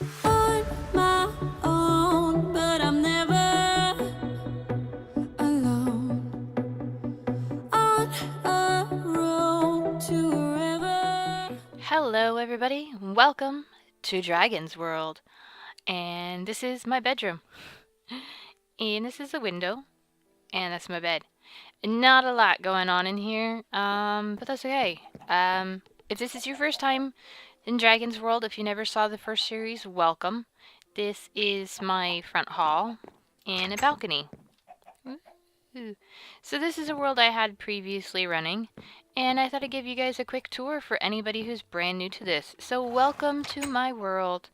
On my own, but I'm never alone. On a road to a river. Hello, everybody. Welcome to Dragon's World. And this is my bedroom. And this is a window. And that's my bed. Not a lot going on in here, but that's okay. If this is your first time in Dragon's World, if you never saw the first series, welcome. This is my front hall and a balcony. Ooh. So this is a world I had previously running, and I thought I'd give you guys a quick tour for anybody who's brand new to this. So welcome to my world.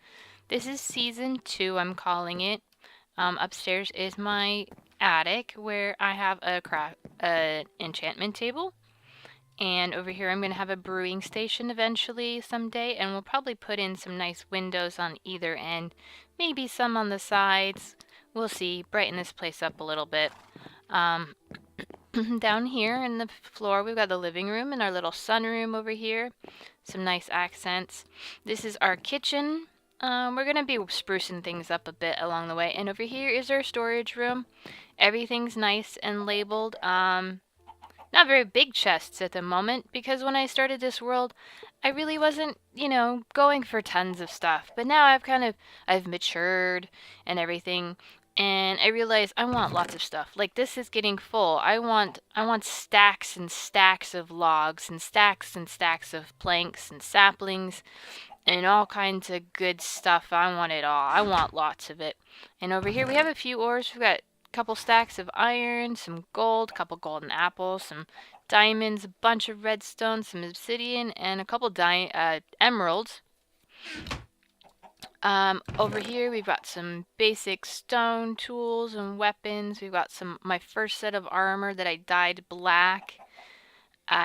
This is season 2, I'm calling it. Upstairs is my attic where I have a enchantment table. And over here I'm going to have a brewing station eventually someday, and we'll probably put in some nice windows on either end, maybe some on the sides. We'll see, brighten this place up a little bit. Down here in the floor we've got the living room and our little sunroom over here. Some nice accents. This is our kitchen. We're going to be sprucing things up a bit along the way. And over here is our storage room. Everything's nice and labeled. Not very big chests at the moment, because when I started this world, I really wasn't, going for tons of stuff. But now I've matured and everything, and I realize I want lots of stuff. Like, this is getting full. I want stacks and stacks of logs and stacks of planks and saplings and all kinds of good stuff. I want it all. I want lots of it. And over here we have a few ores. We've got couple stacks of iron, some gold, couple golden apples, some diamonds, a bunch of redstone, some obsidian, and a couple emeralds. Over here we've got some basic stone tools and weapons. We've got my first set of armor that I dyed black,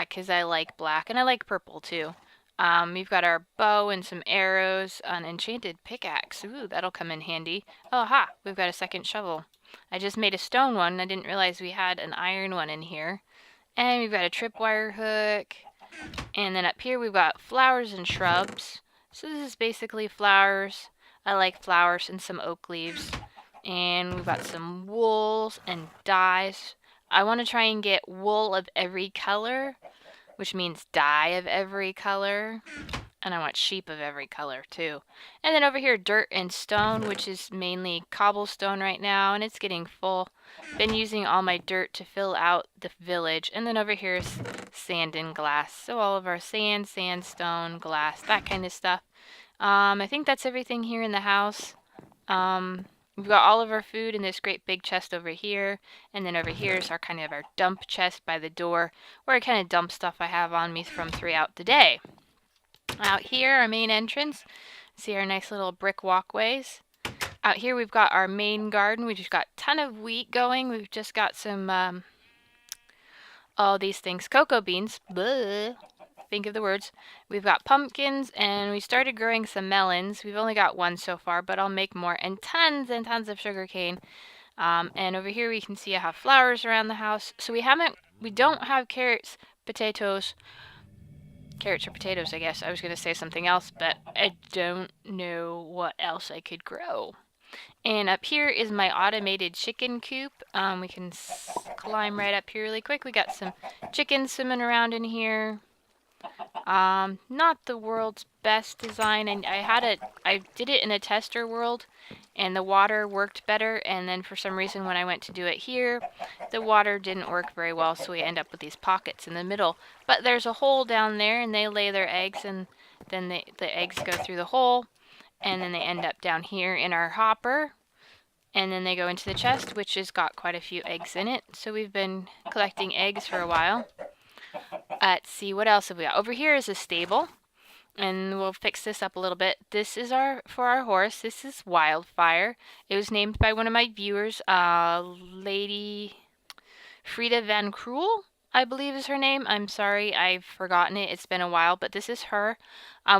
because I like black, and I like purple too. We've got our bow and some arrows, an enchanted pickaxe. Ooh, that'll come in handy. Oh, ha! We've got a second shovel. I just made a stone one. I didn't realize we had an iron one in here. And we've got a tripwire hook. And then up here we've got flowers and shrubs. So this is basically flowers. I like flowers and some oak leaves. And we've got some wools and dyes. I want to try and get wool of every color, which means dye of every color. And I want sheep of every color too. And then over here, dirt and stone, which is mainly cobblestone right now, and it's getting full. Been using all my dirt to fill out the village. And then over here is sand and glass. So all of our sand, sandstone, glass, that kind of stuff. I think that's everything here in the house. We've got all of our food in this great big chest over here. And then over here is our dump chest by the door, where I kind of dump stuff I have on me from throughout the day. Out here, our main entrance. See our nice little brick walkways. Out here we've got our main garden. We just got a ton of wheat going. We've just got some, all these things. Cocoa beans. Blah. Think of the words. We've got pumpkins, and we started growing some melons. We've only got one so far, but I'll make more. And tons of sugar cane. And over here we can see I have flowers around the house. So we don't have carrots, potatoes. Carrots or potatoes, I guess. I was going to say something else, but I don't know what else I could grow. And up here is my automated chicken coop. We can climb right up here really quick. We got some chickens swimming around in here. Not the world's best design, and I did it in a tester world, and the water worked better, and then for some reason when I went to do it here, the water didn't work very well, so we end up with these pockets in the middle. But there's a hole down there, and they lay their eggs, and then the eggs go through the hole, and then they end up down here in our hopper, and then they go into the chest, which has got quite a few eggs in it. So we've been collecting eggs for a while. Let's see, what else have we got? Over here is a stable, and we'll fix this up a little bit. This is for our horse. This is Wildfire. It was named by one of my viewers, Lady Frida Van Cruel, I believe is her name. I'm sorry, I've forgotten it. It's been a while, but this is her.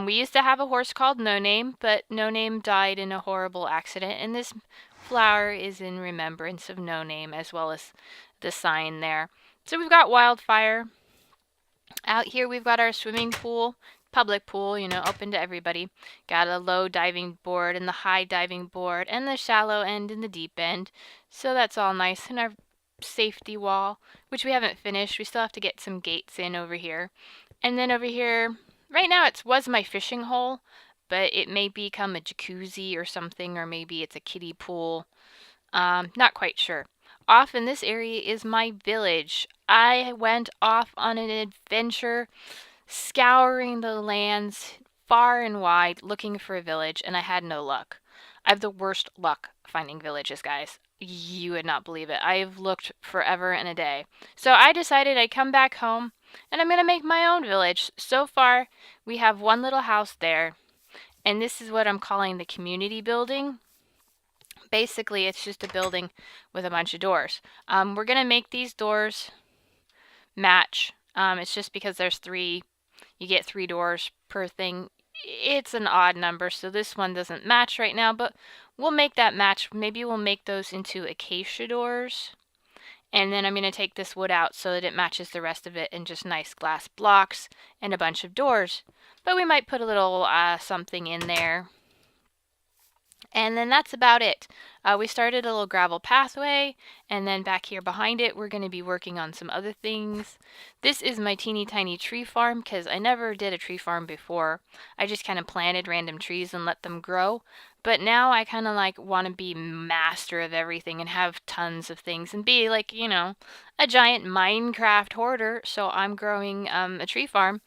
We used to have a horse called No Name, but No Name died in a horrible accident, and this flower is in remembrance of No Name, as well as the sign there. So we've got Wildfire. Out here we've got our swimming pool. public pool, you know, open to everybody. Got a low diving board and the high diving board and the shallow end and the deep end. So that's all nice. And our safety wall, which we haven't finished. We still have to get some gates in over here. And then over here, right now it was my fishing hole, but it may become a jacuzzi or something, or maybe it's a kiddie pool. Not quite sure. Off in this area is my village. I went off on an adventure scouring the lands far and wide looking for a village, and I had no luck. I have the worst luck finding villages, guys. You would not believe it. I've looked forever and a day. So I decided I'd come back home and I'm going to make my own village. So far, we have one little house there, and this is what I'm calling the community building. Basically, it's just a building with a bunch of doors. We're going to make these doors match. It's just because there's three, you get 3 doors per thing. It's an odd number, so this one doesn't match right now, but we'll make that match. Maybe we'll make those into acacia doors. And then I'm going to take this wood out so that it matches the rest of it in just nice glass blocks and a bunch of doors. But we might put a little something in there. And then that's about it. We started a little gravel pathway, and then back here behind it, we're going to be working on some other things. This is my teeny tiny tree farm, because I never did a tree farm before. I just kind of planted random trees and let them grow. But now I kind of like want to be master of everything and have tons of things and be like, you know, a giant Minecraft hoarder. So I'm growing a tree farm,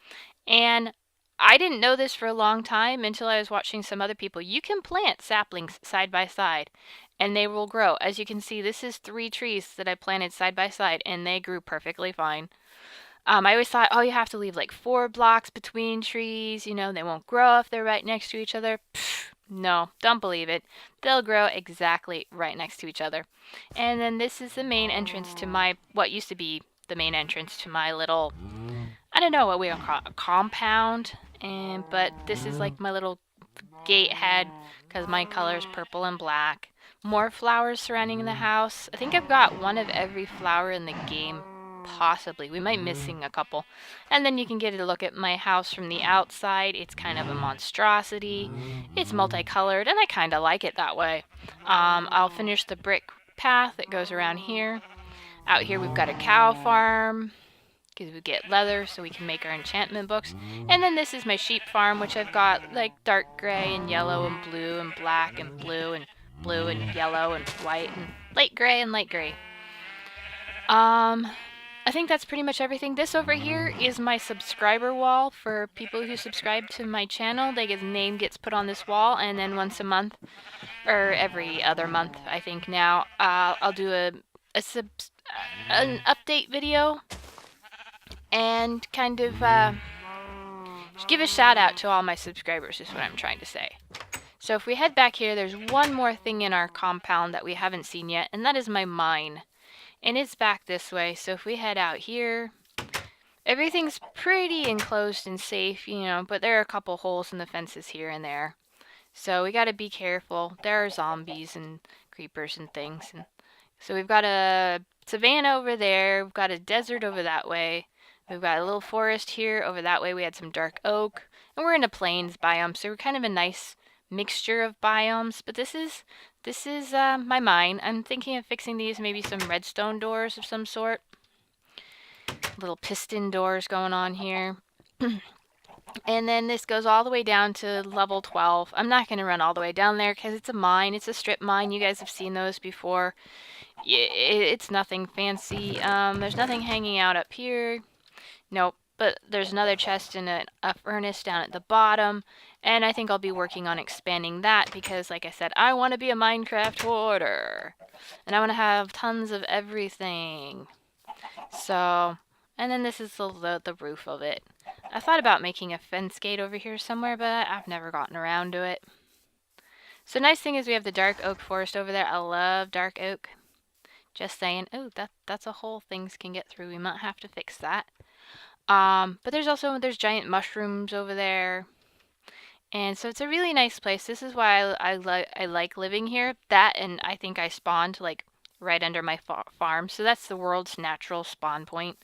and I didn't know this for a long time until I was watching some other people. You can plant saplings side by side and they will grow. As you can see, this is 3 trees that I planted side by side and they grew perfectly fine. I always thought, oh, you have to leave like 4 blocks between trees, you know, they won't grow if they're right next to each other. Pfft, no, don't believe it. They'll grow exactly right next to each other. And then this is the main entrance to my, what used to be the main entrance to my little, I don't know what we call it, a compound. But this is like my little gate head because my color is purple and black. More flowers surrounding the house. I think I've got one of every flower in the game, possibly. We might be missing a couple. And then you can get a look at my house from the outside. It's kind of a monstrosity. It's multicolored and I kind of like it that way. I'll finish the brick path that goes around here. Out here we've got a cow farm, because we get leather so we can make our enchantment books. And then this is my sheep farm, which I've got like dark gray and yellow and blue and black and blue and yellow and white and light gray and light gray. I think that's pretty much everything. This over here is my subscriber wall for people who subscribe to my channel. Their name gets put on this wall, and then once a month, or every other month, I think now, I'll do an update video and kind of give a shout out to all my subscribers is what I'm trying to say. So if we head back here, there's one more thing in our compound that we haven't seen yet, and that is my mine. And it's back this way, so if we head out here, everything's pretty enclosed and safe, you know, but there are a couple holes in the fences here and there. So we gotta be careful. There are zombies and creepers and things. And so we've got a savanna over there, we've got a desert over that way. We've got a little forest here. Over that way we had some dark oak. And we're in a plains biome, so we're kind of a nice mixture of biomes. But this is my mine. I'm thinking of fixing these, maybe some redstone doors of some sort. Little piston doors going on here. And then this goes all the way down to level 12. I'm not going to run all the way down there because it's a mine. It's a strip mine. You guys have seen those before. It's nothing fancy. There's nothing hanging out up here. Nope, but there's another chest and a furnace down at the bottom, and I think I'll be working on expanding that because, like I said, I want to be a Minecraft hoarder, and I want to have tons of everything. So, and then this is the roof of it. I thought about making a fence gate over here somewhere, but I've never gotten around to it. So nice thing is we have the dark oak forest over there. I love dark oak. Just saying. Oh, that's a hole things can get through. We might have to fix that. But there's giant mushrooms over there. And so it's a really nice place. This is why I like living here. That, and I think I spawned like right under my farm. So that's the world's natural spawn point.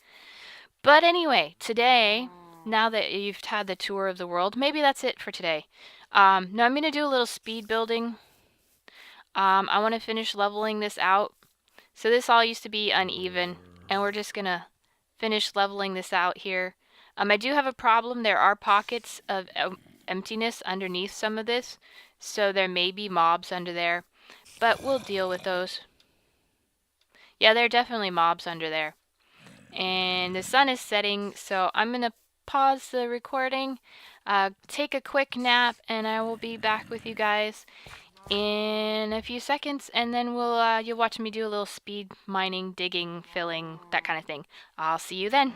But anyway, today now that you've had the tour of the world, maybe that's it for today. Now I'm going to do a little speed building. I want to finish leveling this out. So this all used to be uneven, and we're just going to finish leveling this out here. I do have a problem. There are pockets of emptiness underneath some of this, so there may be mobs under there, but we'll deal with those. Yeah, there are definitely mobs under there. And the sun is setting, so I'm going to pause the recording, take a quick nap, and I will be back with you guys in a few seconds, and then you'll watch me do a little speed mining, digging, filling, that kind of thing. I'll see you then.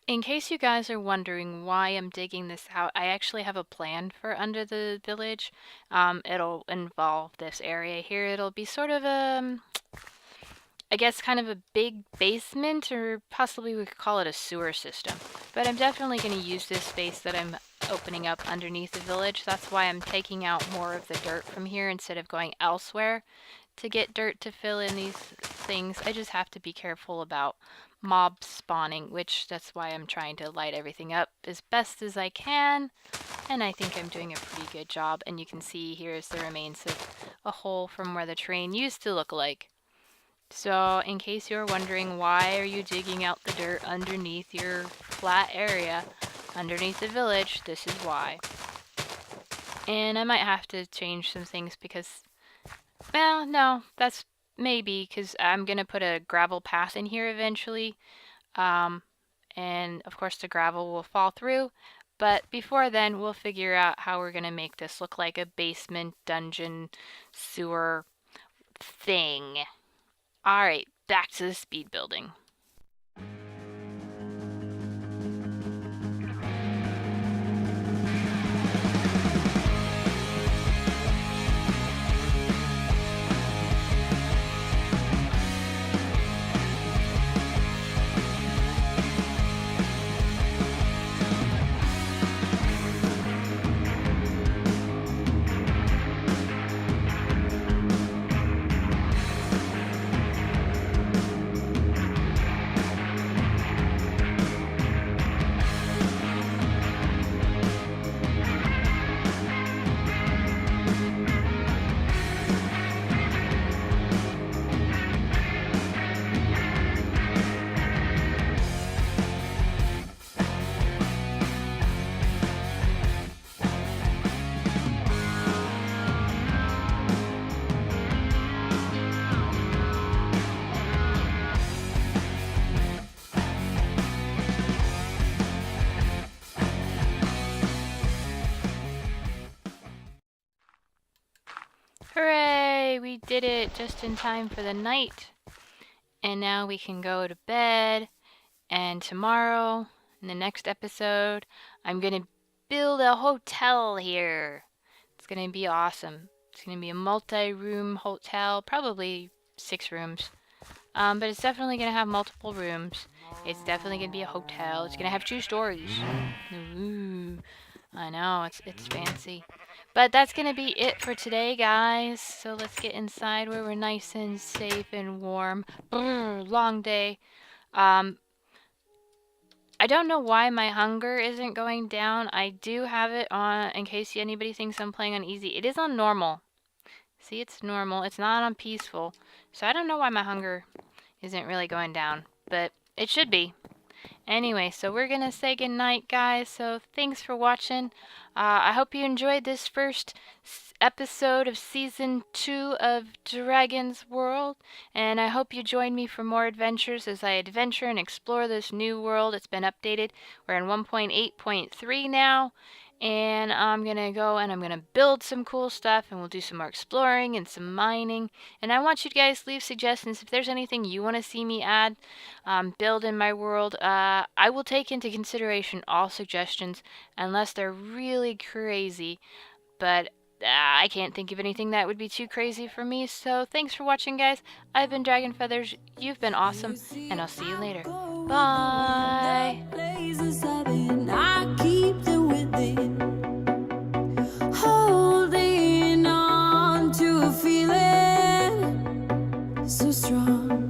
In case you guys are wondering why I'm digging this out, I actually have a plan for under the village. It'll involve this area here. It'll be sort of I guess kind of a big basement, or possibly we could call it a sewer system. But I'm definitely going to use this space that I'm opening up underneath the village. That's why I'm taking out more of the dirt from here instead of going elsewhere to get dirt to fill in these things. I just have to be careful about mob spawning, which that's why I'm trying to light everything up as best as I can. And I think I'm doing a pretty good job. And you can see here's the remains of a hole from where the train used to look like. So in case you're wondering, why are you digging out the dirt underneath your flat area, underneath the village, this is why. And I might have to change some things because, well, no, that's maybe because I'm going to put a gravel path in here eventually. And of course the gravel will fall through. But before then, we'll figure out how we're going to make this look like a basement, dungeon, sewer thing. Alright, back to the speed building. Hooray! We did it just in time for the night. And now we can go to bed. And tomorrow, in the next episode, I'm going to build a hotel here. It's going to be awesome. It's going to be a multi-room hotel, probably 6 rooms. But it's definitely going to have multiple rooms. It's definitely going to be a hotel. It's going to have 2 stories. Ooh, I know, it's fancy. But that's going to be it for today, guys. So let's get inside where we're nice and safe and warm. Brr, long day. I don't know why my hunger isn't going down. I do have it on, in case anybody thinks I'm playing on easy. It is on normal. See, it's normal. It's not on peaceful. So I don't know why my hunger isn't really going down, but it should be. Anyway, so we're gonna say goodnight, guys. So thanks for watching. I hope you enjoyed this first episode of season 2 of Dragon's World, and I hope you join me for more adventures as I adventure and explore this new world. It's been updated. We're in 1.8.3 now. And I'm gonna go and I'm gonna build some cool stuff, and we'll do some more exploring and some mining. And I want you guys to leave suggestions if there's anything you want to see me add, build in my world. I will take into consideration all suggestions unless they're really crazy, but I can't think of anything that would be too crazy for me. So thanks for watching, guys. I've been DragnFeathers. You've been awesome, and I'll see you later. Bye. Places I've been, I keep them within, holding on to a feeling so strong.